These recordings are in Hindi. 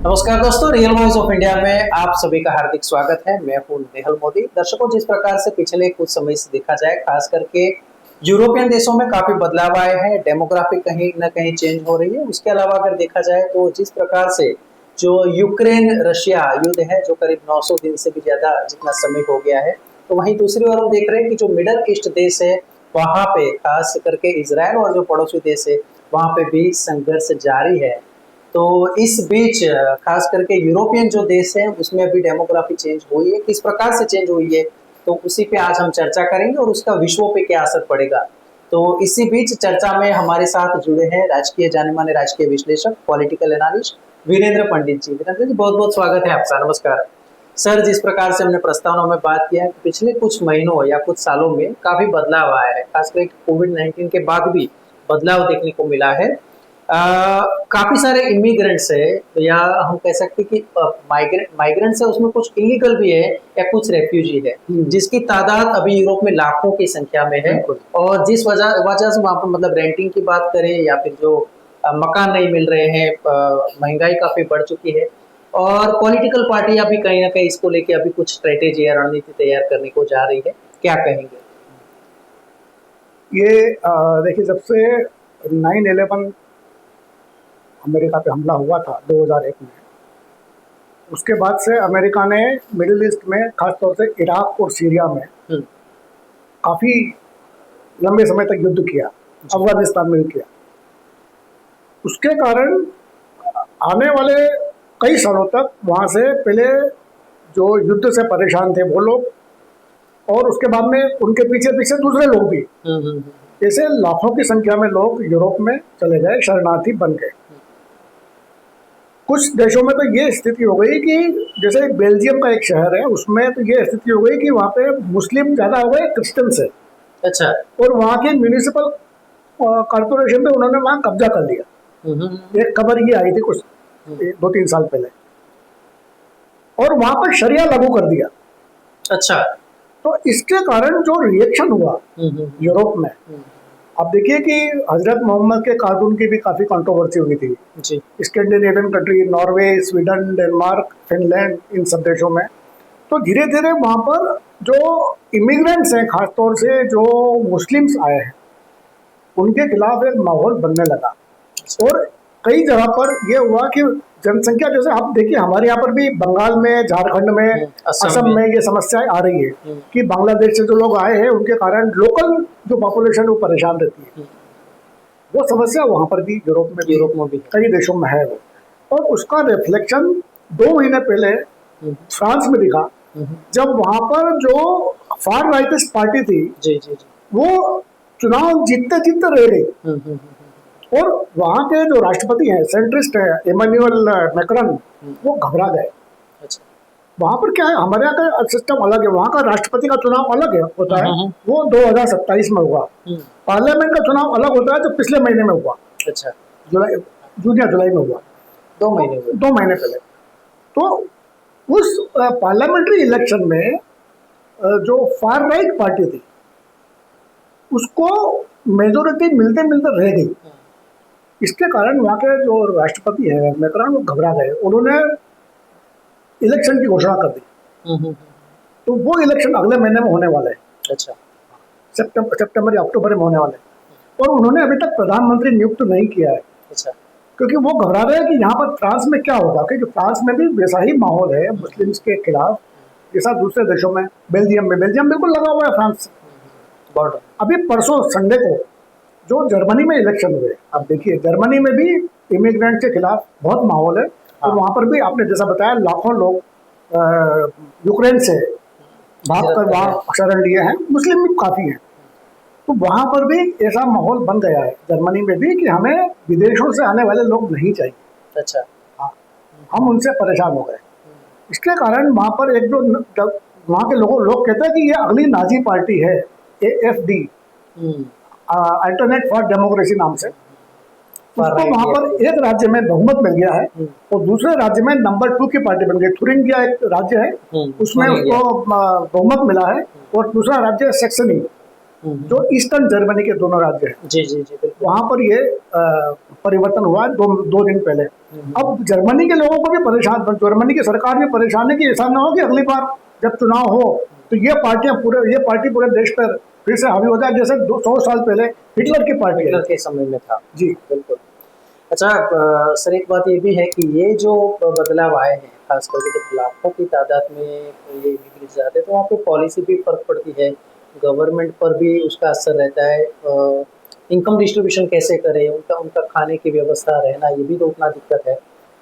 नमस्कार दोस्तों, रियल वॉइस ऑफ इंडिया में आप सभी का हार्दिक स्वागत है। मैं हूं नेहल मोदी। दर्शकों, जिस प्रकार से पिछले कुछ समय से देखा जाए, खास करके यूरोपियन देशों में काफी बदलाव आए हैं, डेमोग्राफी कहीं न कहीं चेंज हो रही है। उसके अलावा अगर देखा जाए तो जिस प्रकार से जो यूक्रेन रशिया युद्ध है, जो करीब 900 दिन से भी ज्यादा जितना समय हो गया है, तो वहीं दूसरी ओर हम देख रहे हैं कि जो मिडल ईस्ट देश है वहां पे खास करके इजराइल और जो पड़ोसी देश है वहां पे भी संघर्ष जारी है। तो इस बीच खास करके यूरोपियन जो देश है उसमें अभी डेमोग्राफी चेंज हुई है, किस प्रकार से चेंज हुई है, तो उसी पे आज हम चर्चा करेंगे और उसका विश्व पे क्या असर पड़ेगा। तो इसी बीच चर्चा में हमारे साथ जुड़े हैं राजकीय जाने माने राजकीय विश्लेषक, पॉलिटिकल एनालिस्ट वीरेंद्र पंडित जी। वीरेंद्र जी, बहुत बहुत स्वागत है आपका। नमस्कार सर। जिस प्रकार से हमने प्रस्तावना में बात किया है कि पिछले कुछ महीनों या कुछ सालों में काफी बदलाव आया है, खासकर कोविड-19 के बाद भी बदलाव देखने को मिला है। काफी सारे इमिग्रेंट्स है, या हम कह सकते हैं कि माइग्रेंट्स है, उसमें कुछ इलीगल भी है या कुछ रेफ्यूजी है, जिसकी तादाद अभी यूरोप में लाखों की संख्या में है। और जिस वजह से वहां पर मतलब रेंटिंग की बात करें या फिर जो मकान नहीं मिल रहे हैं, महंगाई काफी बढ़ चुकी है और पॉलिटिकल पार्टियां भी कहीं ना कहीं इसको लेके अभी कुछ स्ट्रेटेजी या रणनीति तैयार करने को जा रही है। क्या कहेंगे? ये देखिए, जब से 9/11 अमेरिका पे हमला हुआ था 2001 में, उसके बाद से अमेरिका ने मिडिल ईस्ट में, खासतौर से इराक और सीरिया में काफ़ी लंबे समय तक युद्ध किया, अफगानिस्तान में भी किया। उसके कारण आने वाले कई सालों तक वहाँ से पहले जो युद्ध से परेशान थे वो लोग, और उसके बाद में उनके पीछे पीछे दूसरे लोग भी, ऐसे लाखों की संख्या में लोग यूरोप में चले गए, शरणार्थी बन गए। कुछ देशों में तो ये स्थिति हो गई कि जैसे बेल्जियम का एक शहर है, उसमें तो ये स्थिति हो गई कि वहाँ पे मुस्लिम ज़्यादा हो गए क्रिश्चियन से। अच्छा। और वहाँ के म्यूनिसिपल कॉर्पोरेशन पे उन्होंने वहाँ कब्जा कर लिया। एक खबर ये आई थी कुछ 2-3 साल पहले, और वहाँ पर शरिया लागू कर दिया। अच्छा। तो इसके कारण जो रिएक्शन हुआ यूरोप में, आप देखिए कि हजरत मोहम्मद के कार्टून की भी काफ़ी कंट्रोवर्सी हुई थी जी। Scandinavian country, Norway, Sweden, Denmark, Finland, इन सब देशों में। तो धीरे धीरे वहाँ पर जो इमिग्रेंट्स हैं, खासतौर से जो मुस्लिम्स आए हैं, उनके खिलाफ एक माहौल बनने लगा। और कई जगह पर यह हुआ कि जनसंख्या, जैसे आप देखिए हमारे यहाँ पर भी बंगाल में, झारखंड में, असम में ये समस्याएं आ रही है कि बांग्लादेश से जो लोग आए हैं उनके कारण लोकल जो पॉपुलेशन वो परेशान रहती है। वो समस्या वहाँ पर भी यूरोप में भी कई देशों में है वो। और उसका रिफ्लेक्शन 2 महीने पहले फ्रांस में दिखा, जब वहाँ पर जो फार राइटिस्ट पार्टी थी वो चुनाव जीतते जीतते रह गई। और वहाँ के जो राष्ट्रपति हैं, सेंट्रिस्ट है इमैनुअल मैक्रोन, वो घबरा गए। अच्छा। वहाँ पर क्या है, हमारे यहाँ का सिस्टम अलग है, वहाँ का राष्ट्रपति का चुनाव अलग है होता है, वो 2027 में हुआ। पार्लियामेंट का चुनाव अलग होता है जो पिछले महीने में हुआ। अच्छा। जून या जुलाई में हुआ, 2 महीने पहले। तो उस पार्लियामेंट्री इलेक्शन में जो फार राइट पार्टी थी उसको मेजोरिटी मिलते मिलते रह गई। इसके कारण वहाँ के जो राष्ट्रपति हैं मैक्रोन, वो घबरा गए। उन्होंने इलेक्शन की घोषणा कर दी। तो वो इलेक्शन अगले महीने में होने वाला है। अच्छा। सितंबर या अक्टूबर में होने वाले हैं। और उन्होंने अभी तक प्रधानमंत्री नियुक्त नहीं किया है। अच्छा। क्योंकि वो घबरा रहे हैं कि यहाँ पर फ्रांस में क्या होगा, क्योंकि फ्रांस में भी वैसा ही माहौल है मुस्लिम्स के खिलाफ जैसा दूसरे देशों में। बेल्जियम बिल्कुल लगा हुआ है फ्रांस से। अभी परसों संडे को जो जर्मनी में इलेक्शन हुए, आप देखिए जर्मनी में भी इमिग्रेंट के खिलाफ बहुत माहौल है। और वहाँ पर भी आपने जैसा बताया, लाखों लोग यूक्रेन से भागकर वहाँ शरण लिए हैं, मुस्लिम भी काफ़ी हैं। तो वहाँ पर भी ऐसा माहौल बन गया है जर्मनी में भी कि हमें विदेशों से आने वाले लोग नहीं चाहिए। अच्छा। हाँ, हम उनसे परेशान हो गए। इसके कारण वहाँ पर एक जो वहाँ के लोग कहते हैं कि ये अगली नाजी पार्टी है, AFD, अल्टरनेट फॉर डेमोक्रेसी नाम से। उसको वहाँ पर एक राज्य में बहुमत मिल गया है और दूसरे राज्य में नंबर 2 की पार्टी बन गई। थुरिंगिया एक राज्य है, उसमें उसको बहुमत मिला है, और दूसरा राज्य है सैक्सनी, जो ईस्टर्न जर्मनी के दोनों राज्य हैं। जी जी जी, वहाँ पर ये परिवर्तन हुआ है दो दिन पहले। अब जर्मनी के लोगों को भी परेशान, जर्मनी की सरकार भी परेशान है कि ऐसा ना हो कि अगली बार जब चुनाव हो तो ये पार्टी पूरे देश पर फिर से हावी हो जाए, जैसे 100 साल पहले हिटलर की पार्टी हिटलर के समय में था। जी बिल्कुल। अच्छा सर, एक बात ये भी है कि ये जो बदलाव आए हैं, खास करके जब लाखों की तादाद में ये इमिग्रेंट्स जाते हैं तो वहाँ पे पॉलिसी भी फर्क पड़ती है, गवर्नमेंट पर भी उसका असर रहता है। इनकम डिस्ट्रीब्यूशन कैसे करें, उनका खाने की व्यवस्था, रहना, ये भी तो उतना दिक्कत है।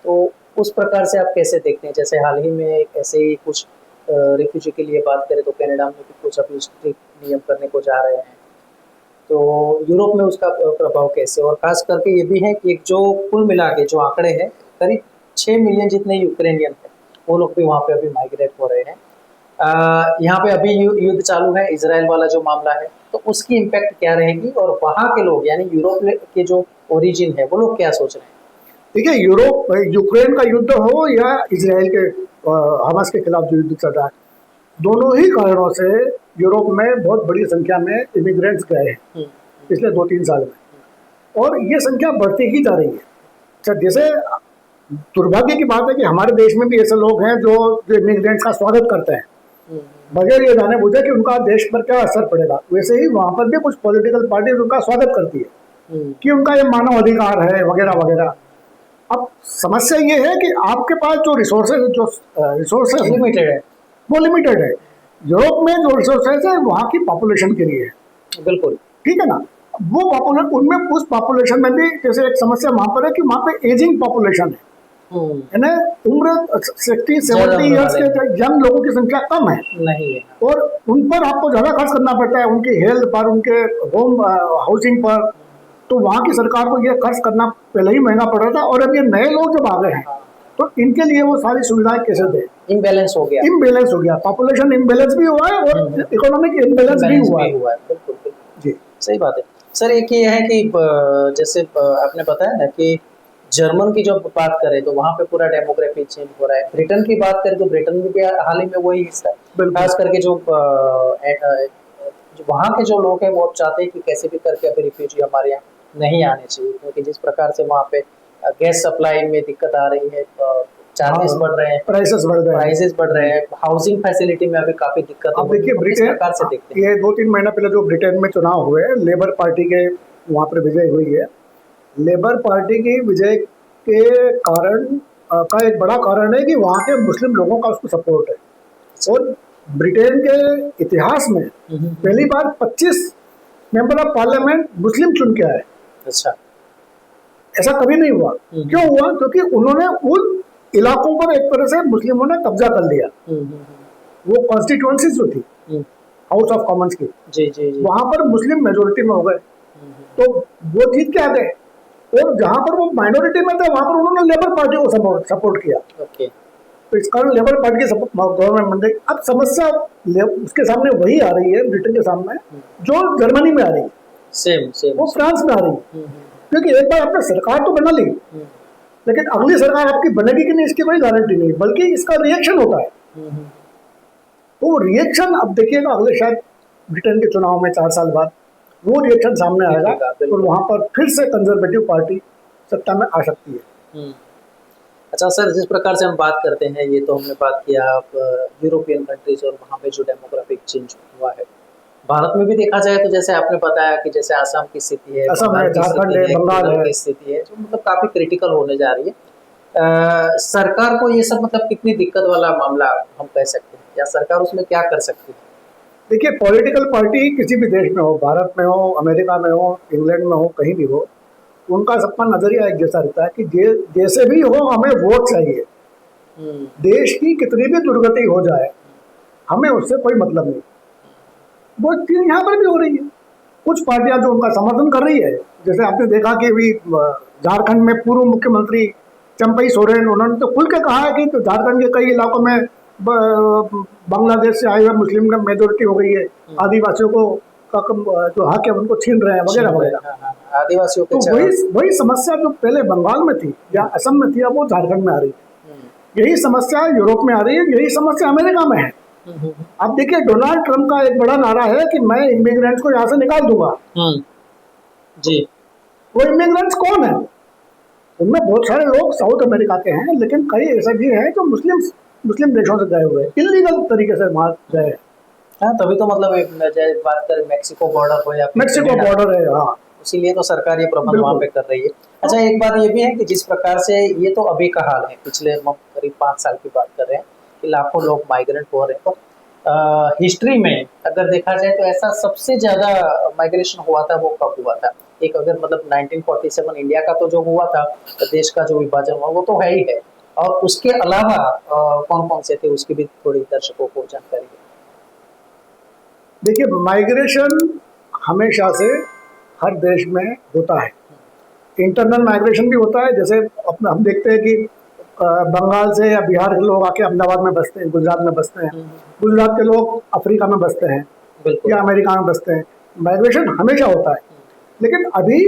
तो उस प्रकार से आप कैसे देखते हैं? जैसे हाल ही में ऐसे ही कुछ रिफ्यूजी के लिए बात करें तो कनाडा में भी कुछ अभी स्ट्रिक्ट नियम करने को जा रहे हैं, तो यूरोप में उसका प्रभाव कैसे? और खास करके ये भी है कि एक जो कुल मिला के जो आंकड़े हैं, करीब 6 मिलियन जितने यूक्रेनियन हैं वो लोग भी वहाँ पे अभी माइग्रेट हो रहे हैं। यहाँ पे अभी युद्ध चालू है, इजराइल वाला जो मामला है, तो उसकी इम्पैक्ट क्या रहेगी? और वहाँ के लोग यानी यूरोप के जो ओरिजिन है वो लोग क्या सोच रहे हैं? देखिए, यूक्रेन का युद्ध हो या इजराइल के हमास के खिलाफ जो युद्ध चल रहा है, दोनों ही कारणों से यूरोप में बहुत बड़ी संख्या में इमिग्रेंट्स गए हैं पिछले 2-3 साल में, और ये संख्या बढ़ती ही जा रही है। अच्छा, जैसे दुर्भाग्य की बात है कि हमारे देश में भी ऐसे लोग हैं जो इमिग्रेंट्स का स्वागत करते हैं बगैर ये जाने बुझे कि उनका देश पर क्या असर पड़ेगा। वैसे ही वहाँ पर भी कुछ पॉलिटिकल पार्टी उनका स्वागत करती है कि उनका ये मानव अधिकार है वगैरह वगैरह। अब समस्या ये है कि आपके पास जो रिसोर्सेज लिमिटेड है, वो लिमिटेड है। यूरोप में जो रिसोर्सेज है वहाँ की पॉपुलेशन के लिए है, बिल्कुल ठीक है ना। वो पॉपुलेशन, उनमें उस पॉपुलेशन में भी जैसे एक समस्या वहाँ पर है कि वहाँ पे एजिंग पॉपुलेशन है, उम्र 60-70 ईयर्स के यंग लोगों की संख्या कम है, नहीं है, और उन पर आपको ज़्यादा खर्च करना पड़ता है, उनकी हेल्थ पर, उनके होम हाउसिंग पर। तो वहाँ की सरकार को ये खर्च करना पहले ही महंगा पड़ रहा था, और अब ये नए लोग जब आ गए हैं तो इनके लिए वो सारी सुविधाएं कैसे दें? इम्बैलेंस हो गया, पॉपुलेशन इम्बैलेंस भी हुआ है और इकोनॉमिक इम्बैलेंस भी हुआ है। बिल्कुल जी, सही बात है सर। एक ये है कि जैसे आपने बताया ना कि जर्मन की जब बात करें तो वहाँ पे पूरा डेमोग्राफी चेंज हो रहा है। ब्रिटेन की बात करें तो ब्रिटेन में भी हाल ही में वही हिस्सा है, खास करके जो वहाँ के जो लोग हैं वो अब चाहते हैं कि कैसे भी करके अभी रिफ्यूजी हमारे यहाँ नहीं आने चाहिए, क्योंकि जिस प्रकार से वहाँ पे गैस सप्लाई में दिक्कत आ रही है, चार्जेस बढ़ रहे हैं, प्राइसेस बढ़ रहे हैं, हाउसिंग फैसिलिटी में अभी काफी दिक्कत। अब देखिए ब्रिटेन प्रकार से देखते हैं, ये 2-3 महीना पहले जो ब्रिटेन में चुनाव हुए, लेबर पार्टी के वहाँ पर विजय हुई है। लेबर पार्टी की विजय के कारण का एक बड़ा कारण है कि वहाँ के मुस्लिम लोगों का उसको सपोर्ट है, और ब्रिटेन के इतिहास में पहली बार 25 मेंबर ऑफ पार्लियामेंट मुस्लिम चुन के आए। अच्छा, ऐसा कभी नहीं हुआ। क्यों हुआ? क्योंकि उन्होंने उन इलाकों पर एक तरह से मुस्लिमों ने कब्जा कर लिया। वो कॉन्स्टिट्यूएंसी जो थी हाउस ऑफ कॉमन्स की, जी, वहां पर मुस्लिम मेजोरिटी में हो गए, तो वो जीत के आ गए। और जहां पर वो माइनॉरिटी में थे वहां पर उन्होंने लेबर पार्टी को सपोर्ट किया। तो इस कारण लेबर पार्टी के गवर्नमेंट बन गई। अब समस्या उसके सामने वही आ रही है, ब्रिटेन के सामने, जो जर्मनी में आ रही है, सेम वो फ्रांस में आ रही है। क्योंकि एक बार आपने सरकार तो बना ली, लेकिन अगली सरकार आपकी बनेगी कि नहीं इसकी कोई गारंटी नहीं, बल्कि इसका रिएक्शन होता है। तो वो रिएक्शन अब देखिएगा अगले शायद ब्रिटेन के चुनाव में 4 साल बाद वो रिएक्शन सामने आएगा, और वहां पर फिर से कंजर्वेटिव पार्टी सत्ता में आ सकती है। अच्छा सर, जिस प्रकार से हम बात करते हैं, ये तो हमने बात किया यूरोपियन कंट्रीज और वहाँ पे जो डेमोग्राफिक चेंज हुआ है। भारत में भी देखा जाए तो जैसे आपने बताया कि जैसे आसाम की स्थिति है, झारखंड है, बंगाल की स्थिति है, जो मतलब काफी क्रिटिकल होने जा रही है। सरकार को ये सब मतलब कितनी दिक्कत वाला मामला हम कह सकते हैं, या सरकार उसमें क्या कर सकती है? देखिए, पॉलिटिकल पार्टी किसी भी देश में हो, भारत में हो, अमेरिका में हो, इंग्लैंड में हो, कहीं भी हो, उनका सबका नजरिया एक जैसा रहता है कि जैसे भी हो हमें वोट चाहिए। देश की कितनी भी दुर्गति हो जाए हमें उससे कोई मतलब नहीं। वो चीज यहाँ पर भी हो रही है। कुछ पार्टियां जो उनका समर्थन कर रही है, जैसे आपने देखा कि अभी झारखंड में पूर्व मुख्यमंत्री चंपई सोरेन, उन्होंने तो खुल के कहा है कि तो झारखंड के कई इलाकों में बांग्लादेश से आए हुए मुस्लिम का मेजोरिटी हो गई है, आदिवासियों को जो हक है उनको छीन रहे हैं वगैरह वगैरह। आदिवासियों तो वही समस्या जो पहले बंगाल में थी या असम में थी, अब वो झारखंड में आ रही है। यही समस्या यूरोप में आ रही है, यही समस्या अमेरिका में है। अब देखिए, डोनाल्ड ट्रंप का एक बड़ा नारा है कि मैं इमिग्रेंट्स को यहाँ से निकाल दूंगा। जी, वो इमिग्रेंट्स कौन है? उनमें बहुत सारे लोग साउथ अमेरिका के हैं, लेकिन कई ऐसे भी हैं जो मुस्लिम देशों से गए हुए, इलीगल तरीके से वहां गए। हाँ, तभी तो मतलब बात करें मैक्सिको बॉर्डर हो या मैक्सिको बॉर्डर है, हाँ, इसीलिए तो सरकार ये प्रबंध वहाँ पे कर रही है। अच्छा, एक बात ये भी है कि जिस प्रकार से ये तो अभी का हाल है, पिछले करीब 5 साल की बात कर रहे हैं कि लाखों लोग माइग्रेंट हो रहे हैं, तो हिस्ट्री में अगर देखा जाए तो ऐसा सबसे ज्यादा माइग्रेशन हुआ था वो कब हुआ था? एक अगर मतलब 1947 इंडिया का तो जो हुआ था, तो देश का जो विभाजन हुआ वो तो है ही है, और उसके अलावा कौन कौन से थे उसकी भी थोड़ी दर्शकों को जानकारी है। देखिए, माइग्रेशन हमेशा से हर देश में होता है। इंटरनल माइग्रेशन भी होता है, जैसे अपना हम देखते हैं कि बंगाल से या बिहार के लोग आके अहमदाबाद में बसते हैं, गुजरात में बसते हैं, गुजरात के लोग अफ्रीका में बसते हैं या अमेरिका में बसते हैं। माइग्रेशन हमेशा होता है, लेकिन अभी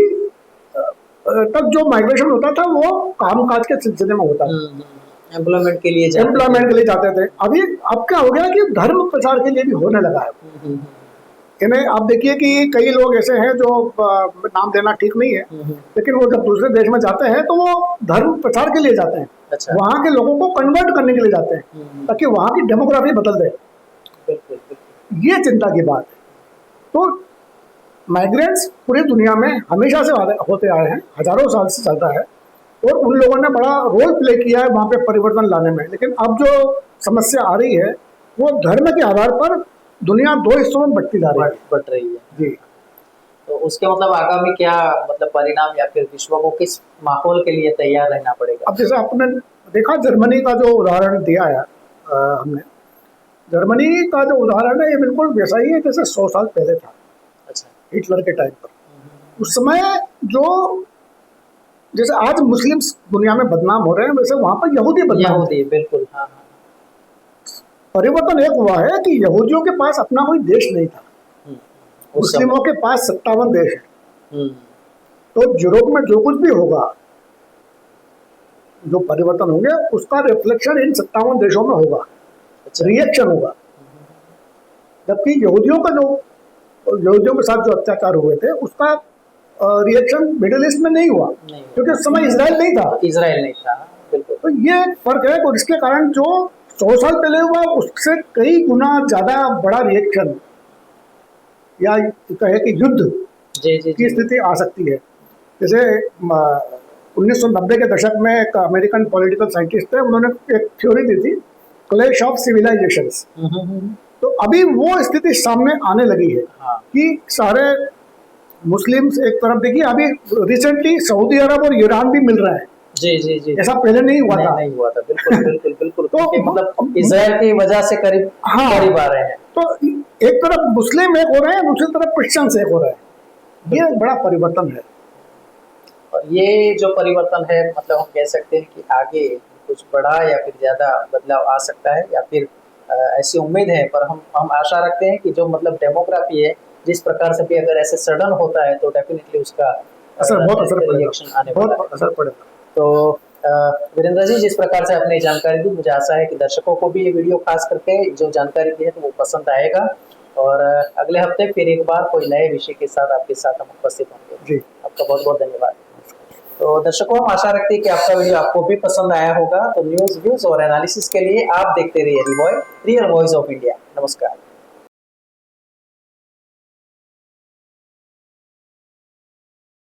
तक जो माइग्रेशन होता था वो कामकाज के सिलसिले में होता था, एम्प्लॉयमेंट के लिए जाते थे। अभी अब क्या हो गया कि धर्म प्रचार के लिए भी होने लगा है। इन्हें आप देखिए कि कई लोग ऐसे हैं जो नाम देना ठीक नहीं है, लेकिन वो जब दूसरे देश में जाते हैं तो वो धर्म प्रचार के लिए जाते हैं। अच्छा। वहाँ के लोगों को कन्वर्ट करने के लिए जाते हैं ताकि वहाँ की डेमोग्राफी बदल दे। ये चिंता की बात है। तो माइग्रेंट्स पूरी दुनिया में हमेशा से होते आए हैं, हजारों साल से चलता है, और उन लोगों ने बड़ा रोल प्ले किया है वहाँ पे परिवर्तन लाने में। लेकिन अब जो समस्या आ रही है वो धर्म के आधार पर दुनिया 2 हिस्सों में बढ़ रही है। जी, तो उसके मतलब आगामी क्या मतलब परिणाम, या फिर विश्व को किस माहौल के लिए तैयार रहना पड़ेगा? अब जैसे आपने देखा जर्मनी का जो उदाहरण दिया है हमने, जर्मनी का जो उदाहरण है ये बिल्कुल वैसा ही है जैसे 100 साल पहले था। अच्छा। हिटलर के टाइम पर उस समय जो जैसे आज मुस्लिम्स दुनिया में बदनाम हो रहे हैं, वैसे वहां पर यहूदी बदनाम होते हैं। बिल्कुल, हाँ। परिवर्तन एक हुआ है कि यहूदियों के पास अपना कोई देश नहीं था, मुस्लिमों के पास 57 देश है। तो यूरोप में जो कुछ भी होगा, जो परिवर्तन होंगे, उसका रिफ्लेक्शन इन 57 देशों में होगा। अच्छा। रिएक्शन होगा। जबकि यहूदियों के साथ जो अत्याचार हुए थे उसका रिएक्शन मिडिल ईस्ट में नहीं हुआ, क्योंकि उस समय इजराइल नहीं था। बिल्कुल। तो ये फर्क है, और इसके कारण जो 100 साल पहले हुआ उससे कई गुना ज्यादा बड़ा रिएक्शन या कहे कि युद्ध की स्थिति आ सकती है। जैसे 1990 के दशक में एक अमेरिकन पॉलिटिकल साइंटिस्ट थे, उन्होंने एक थ्योरी दी थी, क्लैश ऑफ सिविलाइजेशंस। तो अभी वो स्थिति सामने आने लगी है। हाँ। कि सारे मुस्लिम्स एक तरफ, देखिए अभी रिसेंटली सऊदी अरब और ईरान भी मिल रहे हैं। जी, ऐसा पहले नहीं हुआ था। बिल्कुल। तो मतलब इजराइल की वजह से करीब आ रहे हैं। तो एक तरफ मुस्लिम एक हो रहे हैं, दूसरी तरफ क्रिश्चियन एक हो रहे हैं। ये बड़ा परिवर्तन है, और ये जो परिवर्तन है मतलब हम कह सकते हैं कि आगे कुछ बड़ा या फिर ज्यादा बदलाव आ सकता है, या फिर ऐसी उम्मीद है। पर हम आशा रखते हैं कि जो मतलब डेमोग्राफी है, जिस प्रकार से भी अगर ऐसे सडन होता है तो डेफिनेटली उसका बहुत असर पड़ेगा। तो वीरेंद्र जी, जिस प्रकार से आपने जानकारी दी, मुझे आशा है कि दर्शकों को भी ये वीडियो खास करके जो जानकारी दी है तो वो पसंद आएगा, और अगले हफ्ते फिर एक बार कोई नए विषय के साथ आपके साथ हम उपस्थित होंगे। जी, आपका बहुत बहुत धन्यवाद। तो दर्शकों, हम आशा रखते हैं कि आपका वीडियो आपको भी पसंद आया होगा। तो न्यूज, व्यूज और एनालिसिस के लिए आप देखते रहिए रियल वॉइस ऑफ इंडिया। नमस्कार।